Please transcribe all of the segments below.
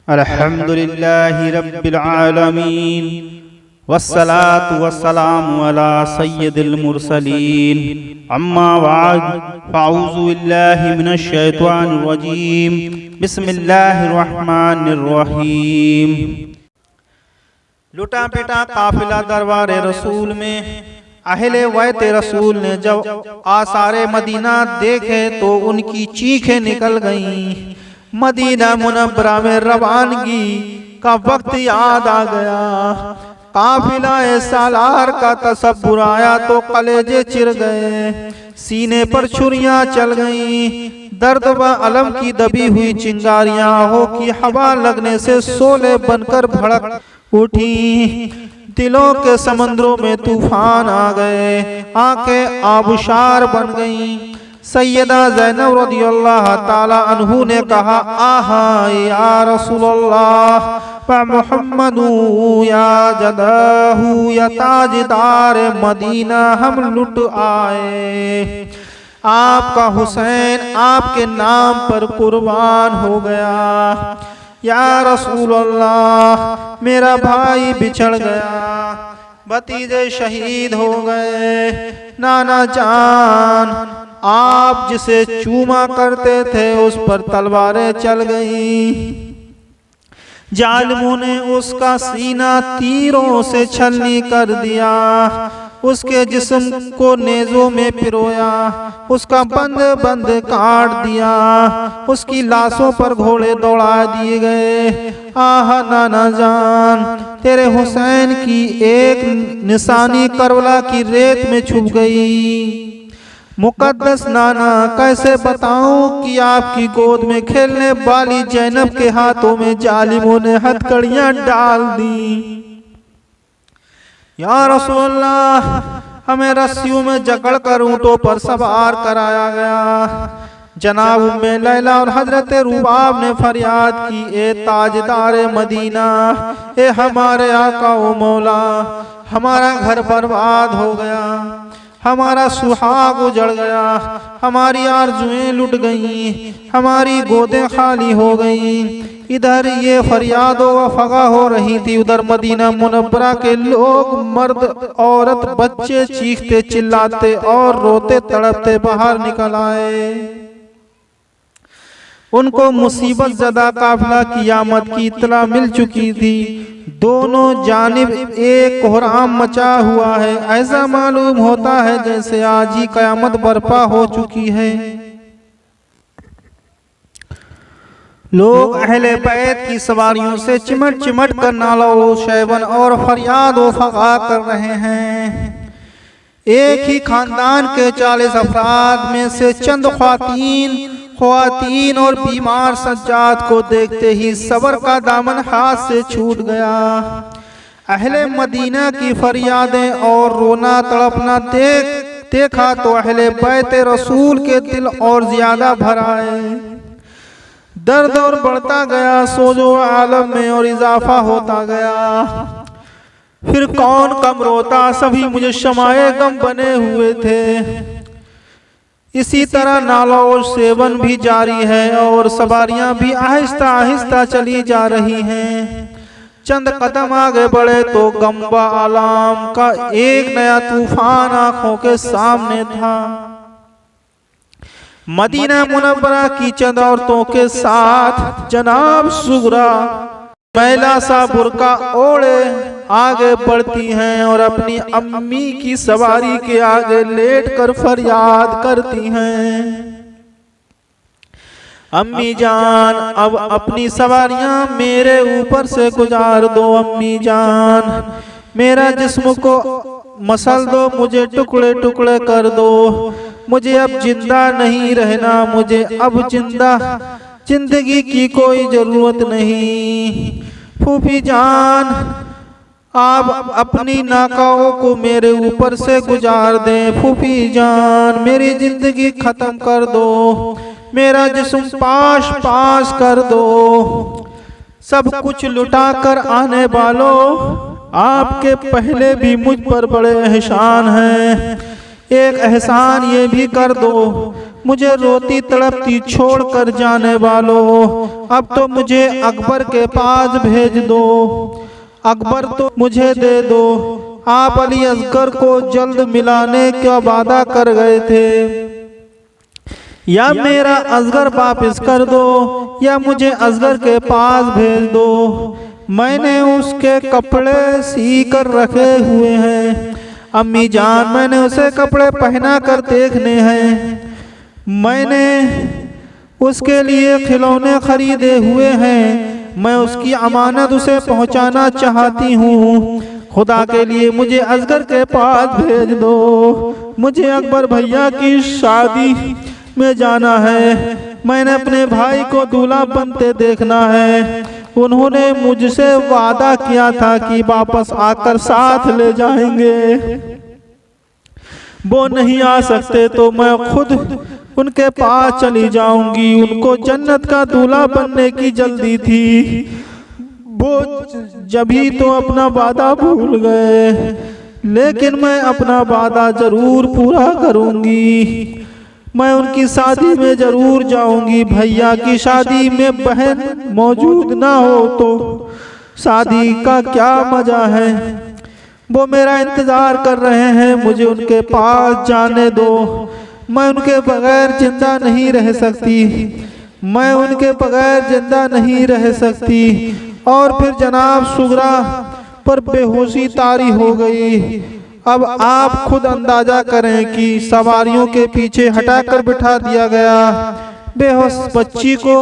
अल्हम्दुलिल्लाहि रब्बिल आलमीन वस्सलातु वस्सलामु अला सय्यिदिल मुरसलीन अम्मा बाद फ़अऊज़ु बिल्लाहि मिनश शैतानिर रजीम बिस्मिल्लाहिर रहमानिर रहीम। लुटा पिटा काफिला दरबारे रसूल में अहले वैत रसूल ने जब आसारे मदीना देखे तो उनकी चीखें निकल गईं। मदीना मुनव्वरा में रवानगी का वक्त याद आ गया। काफिला सालार का तसव्वुर आया तो कलेजे चिर गए, सीने पर छुरियां चल गईं। दर्द व अलम की दबी हुई चिंगारियां हो की हवा लगने से शोले बनकर भड़क उठी। दिलों के समंदरों में तूफान आ गए, आंखें आबशार बन गईं। सैयदा ज़ैनब रज़ियल्लाहु ताला अन्हु ने कहा, आहा या रसूलल्लाह व मुहम्मदू या जदाहू या ताजदार मदीना, हम लुट आए। आपका हुसैन आपके नाम पर कुर्बान हो गया। या रसूलल्लाह मेरा भाई बिछड़ गया, भतीजे शहीद हो गए। नाना जान आप जिसे चूमा करते थे उस पर तलवारें चल गईं। जालिमों ने उसका सीना तीरों से छलनी कर दिया, उसके जिस्म को नेज़ों में पिरोया, उसका बंद बंद काट दिया, उसकी लाशों पर घोड़े दौड़ा दिए गए। आहा नाना जान तेरे हुसैन की एक निशानी करबला की रेत में छुप गई। मुकद्दस नाना कैसे बताऊं कि आपकी गोद में खेलने वाली ज़ैनब के हाथों में जालिमों ने हथकड़ियां डाल दी। या रसूलल्लाह हमें रस्सियों में जकड़ कर ऊँटों पर सवार कराया गया। जनाब उम्मे लैला और हजरत रुबाब ने फरियाद की, ए ताजदार मदीना, ए हमारे आका ओ मौला, हमारा घर बर्बाद हो गया, हमारा सुहाग उजड़ गया, हमारी आरजुएं लुट गईं, हमारी गोदें खाली हो गईं। इधर ये फरियादो व फगा हो रही थी, उधर मदीना मुनव्वरा के लोग मर्द औरत बच्चे चीखते चिल्लाते और रोते तड़पते बाहर निकल आए। उनको मुसीबत ज़दा काफिला की आमद की इत्तला मिल चुकी थी। दोनों जानिब एक कोहराम मचा हुआ है, ऐसा मालूम होता है जैसे आज ही कयामत बर्पा हो चुकी है। लोग अहले बैत की सवारियों से चिमट चिमट कर नालो शैवन और फरियाद व फगा कर रहे हैं। एक ही खानदान के 40 अफराद में से चंद ख्वातीन और बीमार सज्जाद को देखते ही सब्र का दामन हाथ से छूट गया। अहले मदीना की फरियादें और रोना तड़पना देखा तो अहले बैत रसूल के दिल और ज्यादा भर आए। दर्द और बढ़ता गया, सोजो आलम में और इजाफा होता गया। फिर कौन कम रोता, सभी मुझे शमाए गम बने हुए थे। इसी तरह नाला और सेवन भी जारी है और सवारियां भी आहिस्ता आहिस्ता चली जा रही हैं। चंद कदम आगे बढ़े तो गम्बा आलाम का एक नया तूफान आंखों के सामने था। मदीना मुनव्वरा की चंद औरतों के साथ जनाब सुगरा मैला सा बुर्का ओढ़े आगे बढ़ती हैं और अपनी अम्मी की सवारी के आगे लेटकर फरियाद करती हैं, अम्मी जान अब अपनी सवारियां मेरे ऊपर से गुजार दो। अम्मी जान मेरा जिस्म को मसल दो, मुझे टुकड़े टुकड़े कर दो, मुझे अब जिंदा नहीं रहना, मुझे अब जिंदगी की कोई जरूरत नहीं। फूफी जान आप अपनी नाकाओं को मेरे ऊपर से गुजार दें। फूफी जान मेरी जिंदगी खत्म कर दो, मेरा जिस्म पाश पाश कर दो। सब कुछ लुटा कर आने वालों, आपके पहले भी मुझ पर बड़े एहसान हैं। एक एहसान ये भी कर दो, मुझे रोती तड़पती छोड़ कर जाने वालों, अब तो मुझे अकबर के पास भेज दो, अकबर तो मुझे दे दो। आप अली असगर को जल्द मिलाने का वादा कर गए थे, या मेरा असगर वापस कर दो या मुझे असगर के पास भेज दो। मैंने उसके कपड़े सी कर रखे हुए हैं, अम्मी जान मैंने उसे कपड़े पहना कर देखने हैं, मैंने उसके लिए खिलौने खरीदे हुए हैं, मैं उसकी अमानत उसे पहुंचाना चाहती हूँ। खुदा के लिए मुझे असगर के पास भेज दो, मुझे अकबर भैया की शादी में जाना है, मैंने अपने भाई को दूल्हा बनते देखना है। उन्होंने मुझसे वादा किया था कि वापस आकर साथ ले जाएंगे, वो नहीं आ सकते तो मैं खुद उनके पास चली जाऊंगी। उनको जन्नत का दूल्हा बनने की जल्दी थी, वो जभी तो अपना वादा भूल गए, लेकिन मैं अपना वादा जरूर पूरा करूंगी। मैं उनकी शादी में जरूर जाऊंगी। भैया की शादी में बहन मौजूद ना हो तो शादी का क्या मजा है। वो मेरा इंतजार कर रहे हैं, मुझे उनके पास जाने दो। मैं उनके बगैर जिंदा नहीं रह सकती, मैं उनके बगैर जिंदा नहीं रह सकती। और फिर जनाब सुगरा पर बेहोशी तारी हो गई। अब आप खुद अंदाजा करें कि सवारियों के पीछे हटाकर बिठा दिया गया। बेहोश बच्ची को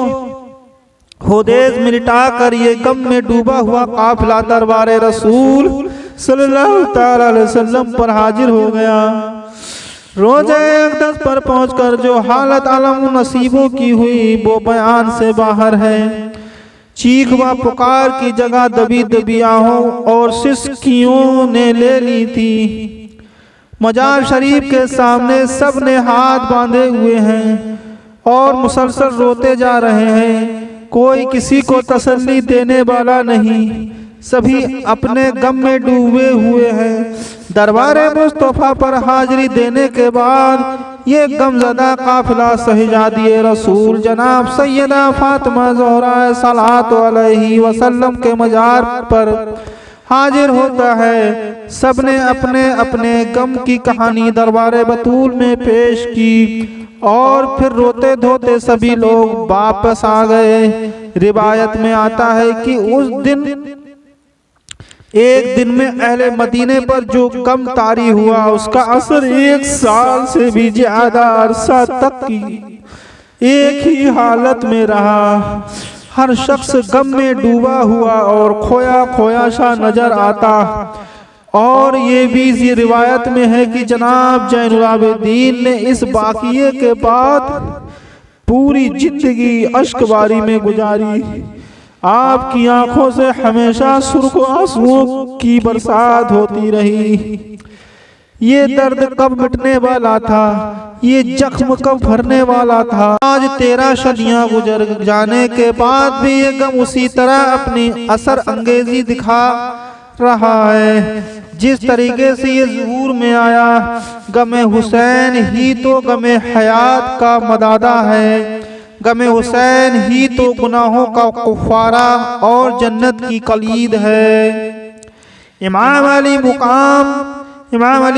होदेज में लिटाकर ये गम में डूबा हुआ काफिला दरबारे रसूल सल्लल्लाहु तआला अलैहि वसल्लम पर हाजिर हो गया। रोज़े अक़दस पर पहुंचकर जो हालत अलम नसीबों की हुई वो बयान से बाहर है। चीख व पुकार की जगह दबी दबी आहों और सिसकियों ने ले ली थी। मजार शरीफ के सामने सब ने हाथ बांधे हुए हैं और मुसलसल रोते जा रहे हैं। कोई किसी को तसल्ली देने वाला नहीं, सभी अपने गम में डूबे हुए हैं। दरबारे मुस्तफा पर हाजिरी देने के बाद ये गमज़दा काफिला शहजादी रसूल जनाब सैयदा फातिमा ज़हरा सल्लल्लाहु अलैहि वसल्लम के मजार पर हाजिर होता है। सबने अपने अपने गम की कहानी दरबारे बतूल में पेश की और फिर रोते धोते सभी लोग वापस आ गए। रिवायत में आता है कि उस दिन एक दिन में अहले मदीने पर जो गम तारी हुआ उसका असर 1 साल से भी ज्यादा अरसा तक की एक ही हालत में रहा। हर शख्स गम में डूबा हुआ और खोया खोया सा नजर आता। और ये भी इसी रिवायत में है कि जनाब ज़ैनुल आबिदीन ने इस वाक़िए के बाद पूरी जिंदगी अश्कबारी में गुजारी। आपकी आंखों से हमेशा सुर्ख आंसुओं की बरसात होती रही। ये दर्द कब मिटने वाला था, ये जख्म कब भरने वाला था। आज 13 सदियां गुजर जाने के बाद भी ये गम उसी तरह अपनी असर अंगेजी दिखा रहा है। जिस तरीके से ये ज़ुहूर में आया, गमे हुसैन ही तो गमे हयात का मदादा है। गमे हुसैन ही तो गुनाहों का कुफारा और जन्नत की कलीद है। इमाम अली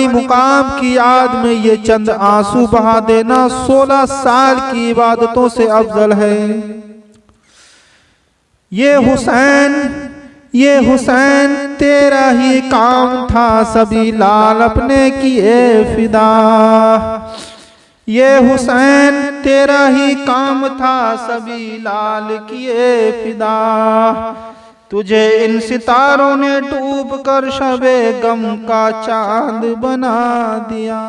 मुकाम की याद में ये चंद आंसू बहा देना 16 साल की इबादतों से अफजल है। ये हुसैन तेरा ही काम था, सभी लाल अपने किए फिदा। ये हुसैन तेरा ही काम था, सभी लाल किए फिदा। तुझे इन सितारों ने डूब कर शबे गम का चांद बना दिया।